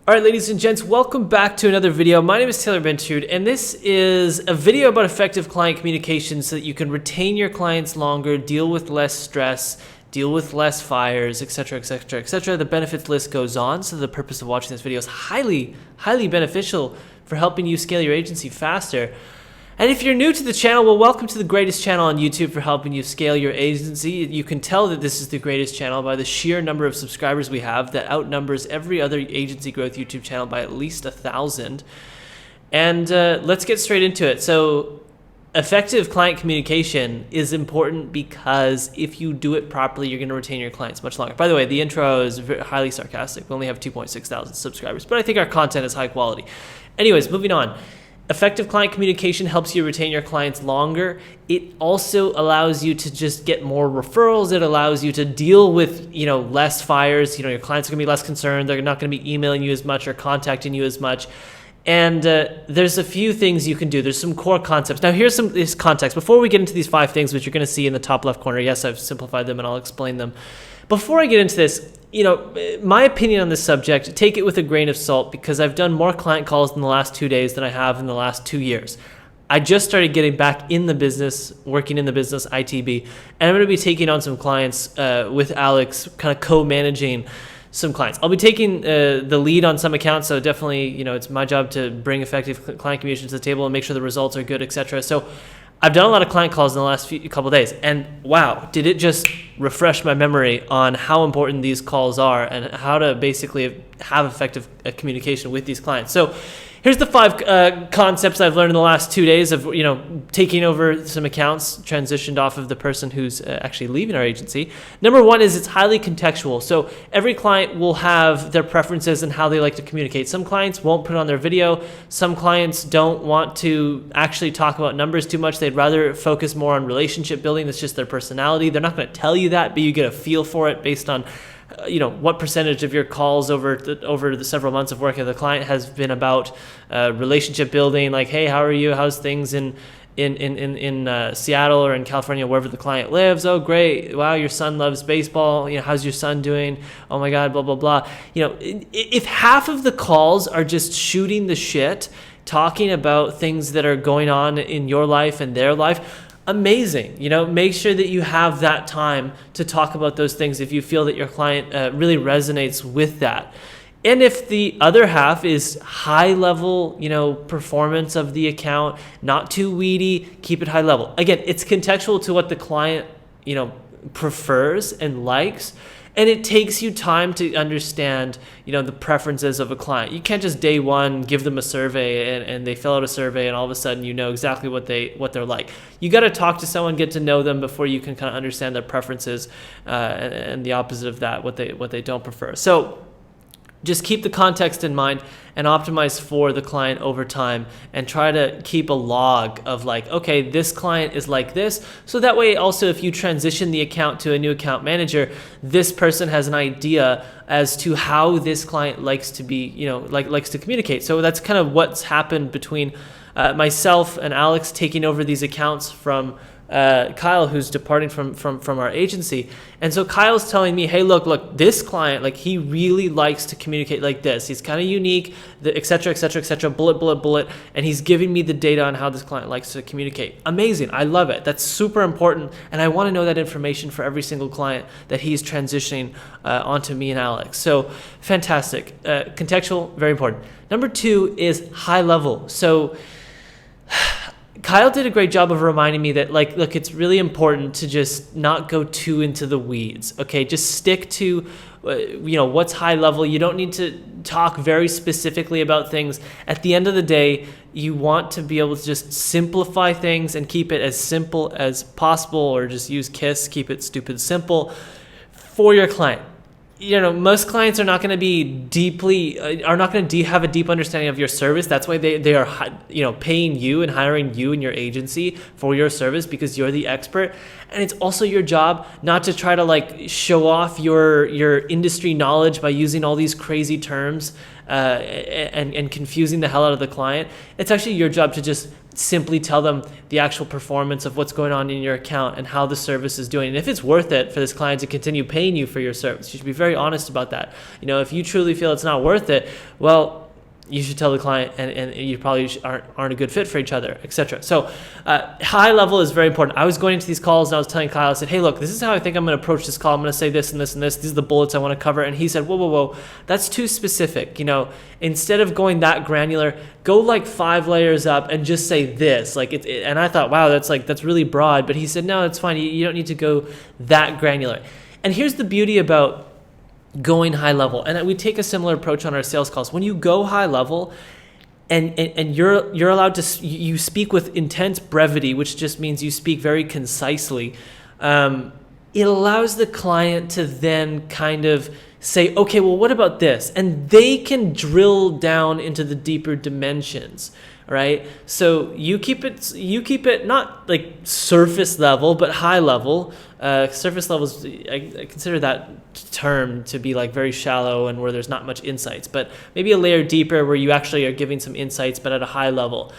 All right, ladies and gents, welcome back to another video. My name is Taylor Bentude, and this is a video about effective client communication so that you can retain your clients longer, deal with less stress, deal with less fires, etc., etc., etc. The benefits list goes on, so the purpose of watching this video is highly beneficial for helping you scale your agency faster. And if you're new to the channel, well, welcome to the greatest channel on YouTube for helping you scale your agency. You can tell that this is the greatest channel by the sheer number of subscribers we have that outnumbers every other agency growth YouTube channel by at least 1,000. And let's get straight into it. So effective client communication is important because if you do it properly, you're going to retain your clients much longer. By the way, the intro is highly sarcastic. We only have 2.6 thousand subscribers, but I think our content is high quality. Anyways, moving on. Effective client communication helps you retain your clients longer. It also allows you to just get more referrals. It allows you to deal with, less fires. Your clients are going to be less concerned. They're not going to be emailing you as much or contacting you as much. And there's a few things you can do. There's some core concepts. Now, here's some this context. Before we get into these 5 things, which you're going to see in the top left corner, yes, I've simplified them and I'll explain them. Before I get into this, my opinion on this subject, take it with a grain of salt because I've done more client calls in the last 2 days than I have in the last 2 years. I just started getting back in the business, working in the business, ITB, and I'm going to be taking on some clients with Alex, kind of co-managing some clients. I'll be taking the lead on some accounts, so definitely, it's my job to bring effective client communication to the table and make sure the results are good, etc. So I've done a lot of client calls in the last couple of days, and wow, did it just refresh my memory on how important these calls are and how to basically have effective communication with these clients. So here's the 5 concepts I've learned in the last 2 days of, taking over some accounts, transitioned off of the person who's actually leaving our agency. Number 1 is it's highly contextual. So every client will have their preferences and how they like to communicate. Some clients won't put on their video. Some clients don't want to actually talk about numbers too much. They'd rather focus more on relationship building. That's just their personality. They're not going to tell you that, but you get a feel for it based on what percentage of your calls over the several months of working with a client has been about relationship building, like, hey, how are you? How's things in Seattle or in California, wherever the client lives? Oh, great. Wow, your son loves baseball. How's your son doing? Oh my God, blah, blah, blah. If half of the calls are just shooting the shit, talking about things that are going on in your life and their life, amazing. Make sure that you have that time to talk about those things if you feel that your client really resonates with that. And if the other half is high level, performance of the account, not too weedy, keep it high level. Again, it's contextual to what the client, prefers and likes. And it takes you time to understand, the preferences of a client. You can't just day one give them a survey and they fill out a survey and all of a sudden exactly what they're like. You got to talk to someone, get to know them before you can kind of understand their preferences and the opposite of that, what they don't prefer. So just keep the context in mind and optimize for the client over time and try to keep a log of like, okay, this client is like this. So that way also if you transition the account to a new account manager, this person has an idea as to how this client likes to be, likes to communicate. So that's kind of what's happened between myself and Alex taking over these accounts from Kyle, who's departing from our agency. And so Kyle's telling me, hey, look, this client, like, he really likes to communicate like this. He's kind of unique, et cetera, bullet. And he's giving me the data on how this client likes to communicate. Amazing. I love it. That's super important. And I want to know that information for every single client that he's transitioning onto me and Alex. So fantastic. Contextual, very important. Number 2 is high level. So Kyle did a great job of reminding me that, like, look, it's really important to just not go too into the weeds, okay? Just stick to, what's high level. You don't need to talk very specifically about things. At the end of the day, you want to be able to just simplify things and keep it as simple as possible, or just use KISS, keep it stupid simple for your client. Most clients are not going to be have a deep understanding of your service. That's why they are, paying you and hiring you and your agency for your service, because you're the expert. And it's also your job not to try to show off your industry knowledge by using all these crazy terms and confusing the hell out of the client. It's actually your job to just simply tell them the actual performance of what's going on in your account and how the service is doing. And if it's worth it for this client to continue paying you for your service, you should be very honest about that. If you truly feel it's not worth it, well, you should tell the client, and you probably aren't a good fit for each other, etc. So high level is very important. I was going into these calls and I was telling Kyle, I said, hey, look, this is how I think I'm going to approach this call. I'm going to say this and this and this. These are the bullets I want to cover. And he said, whoa, that's too specific. Instead of going that granular, go like 5 layers up and just say this. And I thought, wow, that's really broad. But he said, no, it's fine. You don't need to go that granular. And here's the beauty about going high level, and we take a similar approach on our sales calls. When you go high level and you're allowed to, you speak with intense brevity, which just means you speak very concisely. It allows the client to then kind of say, okay, well, what about this? And they can drill down into the deeper dimensions, right? So you keep it not like surface level, but high level. Surface levels, I consider that term to be like very shallow and where there's not much insights, but maybe a layer deeper where you actually are giving some insights, but at a high level.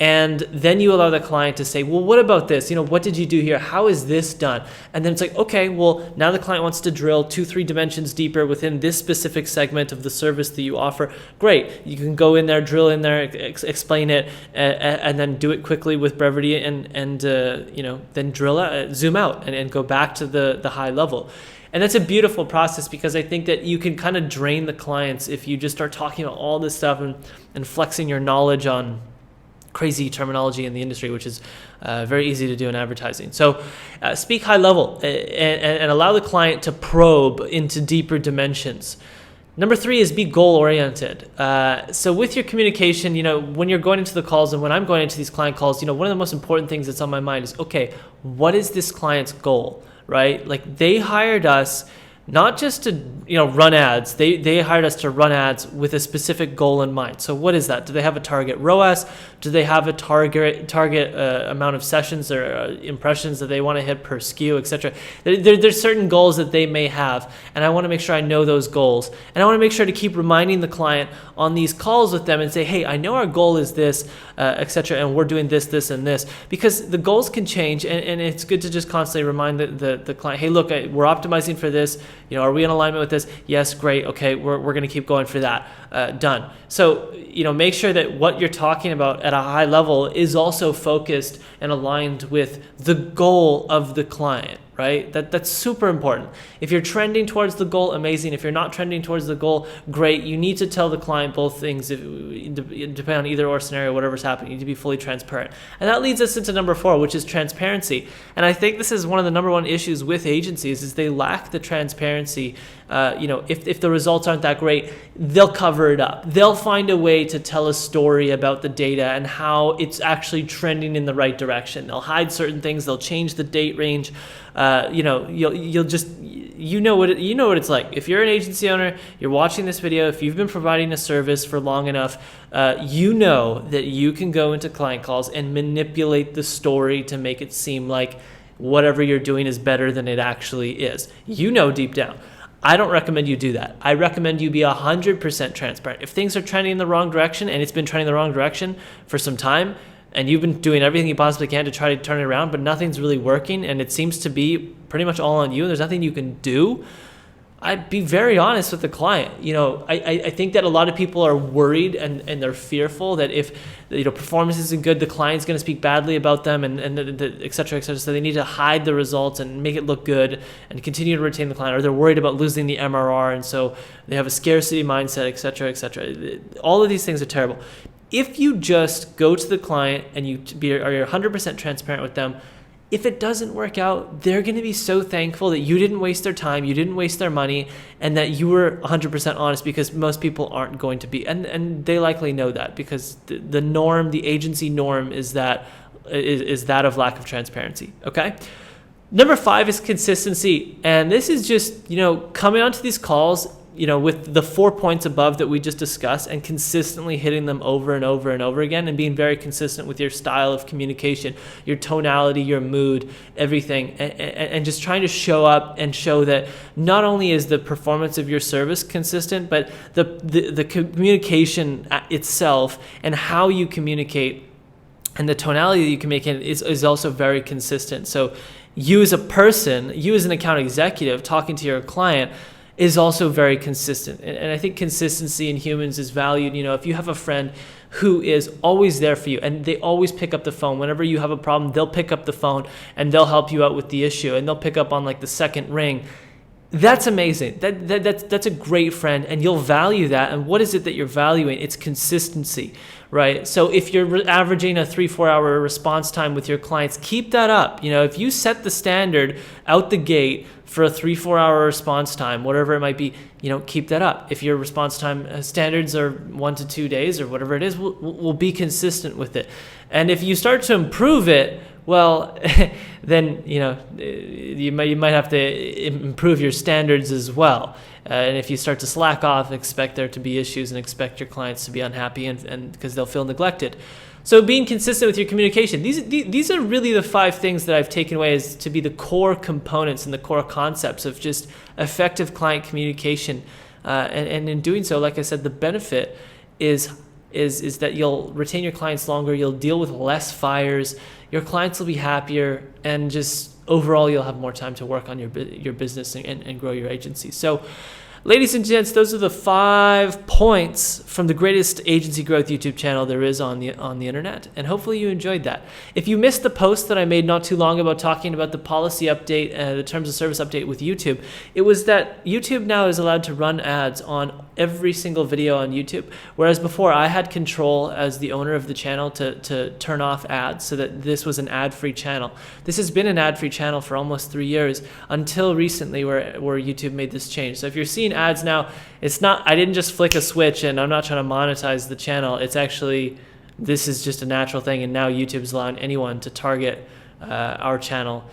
And then you allow the client to say, well, what about this? What did you do here? How is this done? And then it's like, okay, well, now the client wants to drill 2-3 dimensions deeper within this specific segment of the service that you offer. Great. You can go in there, drill in there, explain it, and then do it quickly with brevity and then drill out, zoom out and go back to the high level. And that's a beautiful process, because I think that you can kind of drain the clients if you just start talking about all this stuff and flexing your knowledge on crazy terminology in the industry, which is very easy to do in advertising. So speak high level and allow the client to probe into deeper dimensions. Number 3 is be goal-oriented. So with your communication, when you're going into the calls and when I'm going into these client calls, one of the most important things that's on my mind is, okay, what is this client's goal, right? Like, they hired us not just to run ads. They hired us to run ads with a specific goal in mind. So what is that? Do they have a target ROAS? Do they have a target amount of sessions or impressions that they want to hit per SKU, etc.? There's certain goals that they may have, and I want to make sure I know those goals. And I want to make sure to keep reminding the client on these calls with them and say, hey, I know our goal is this, etc., and we're doing this, this, and this, because the goals can change, and it's good to just constantly remind the client, hey, look, we're optimizing for this. Are we in alignment with this? Yes, great. Okay, we're going to keep going for that. Done. So, make sure that what you're talking about at a high level is also focused and aligned with the goal of the client, right? That's super important. If you're trending towards the goal, amazing. If you're not trending towards the goal, great. You need to tell the client both things, depending on either or scenario, whatever's happening. You need to be fully transparent. And that leads us into number 4, which is transparency. And I think this is one of the number 1 issues with agencies is they lack the transparency. If the results aren't that great, they'll cover it up. They'll find a way to tell a story about the data and how it's actually trending in the right direction. They'll hide certain things. They'll change the date range. You'll just what it's like. If you're an agency owner, you're watching this video, if you've been providing a service for long enough, you know that you can go into client calls and manipulate the story to make it seem like whatever you're doing is better than it actually is. Deep down. I don't recommend you do that. I recommend you be 100% transparent. If things are trending in the wrong direction, and it's been trending in the wrong direction for some time, and you've been doing everything you possibly can to try to turn it around, but nothing's really working, and it seems to be pretty much all on you, and there's nothing you can do, I'd be very honest with the client. I think that a lot of people are worried and they're fearful that if performance isn't good, the client's going to speak badly about them and et cetera, et cetera. So they need to hide the results and make it look good and continue to retain the client, or they're worried about losing the MRR, and so they have a scarcity mindset, et cetera, et cetera. All of these things are terrible. If you just go to the client and you're 100% transparent with them, if it doesn't work out, they're going to be so thankful that you didn't waste their time, you didn't waste their money, and that you were 100% honest, because most people aren't going to be. And they likely know that, because the norm, the agency norm is that of lack of transparency, okay? Number 5 is consistency. And this is just, coming onto these calls with the 4 points above that we just discussed, and consistently hitting them over and over and over again, and being very consistent with your style of communication, your tonality, your mood, everything, and just trying to show up and show that not only is the performance of your service consistent, but the communication itself and how you communicate and the tonality that you can make it is also very consistent. So you as a person, you as an account executive talking to your client is also very consistent. And I think consistency in humans is valued. If you have a friend who is always there for you and they always pick up the phone, whenever you have a problem, they'll pick up the phone and they'll help you out with the issue, and they'll pick up on like the second ring. That's amazing. That's a great friend, and you'll value that. And what is it that you're valuing? It's consistency, right? So if you're averaging a 3-4 hour response time with your clients, keep that up. If you set the standard out the gate for a 3-4 hour response time, whatever it might be, keep that up. If your response time standards are 1 to 2 days or whatever it is, we'll be consistent with it. And if you start to improve it, well, then you might have to improve your standards as well. And if you start to slack off, expect there to be issues and expect your clients to be unhappy and because they'll feel neglected. So being consistent with your communication, these are really the 5 things that I've taken away as to be the core components and the core concepts of just effective client communication. And in doing so, like I said, the benefit is that you'll retain your clients longer, you'll deal with less fires, your clients will be happier, and just overall you'll have more time to work on your business and grow your agency. So ladies and gents, those are the 5 points from the greatest agency growth YouTube channel there is on the internet, and hopefully you enjoyed that. If you missed the post that I made not too long ago talking about the policy update, the terms of service update with YouTube, it was that YouTube now is allowed to run ads on every single video on YouTube, whereas before I had control as the owner of the channel to turn off ads so that this was an ad-free channel. This has been an ad-free channel for almost 3 years until recently where YouTube made this change. So if you're seeing ads now, it's not, I didn't just flick a switch and I'm not trying to monetize the channel. It's actually, this is just a natural thing, and now YouTube's allowing anyone to target our channel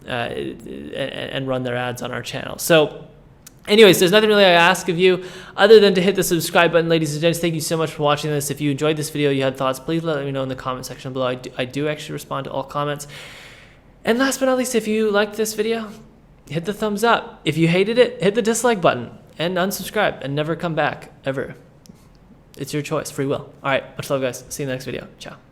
and run their ads on our channel. So anyways, there's nothing really I ask of you other than to hit the subscribe button. Ladies and gents, thank you so much for watching this. If you enjoyed this video, you had thoughts, please let me know in the comment section below. I do actually respond to all comments. And last but not least, if you liked this video, hit the thumbs up. If you hated it, hit the dislike button and unsubscribe and never come back, ever. It's your choice, free will. All right, much love, guys. See you in the next video. Ciao.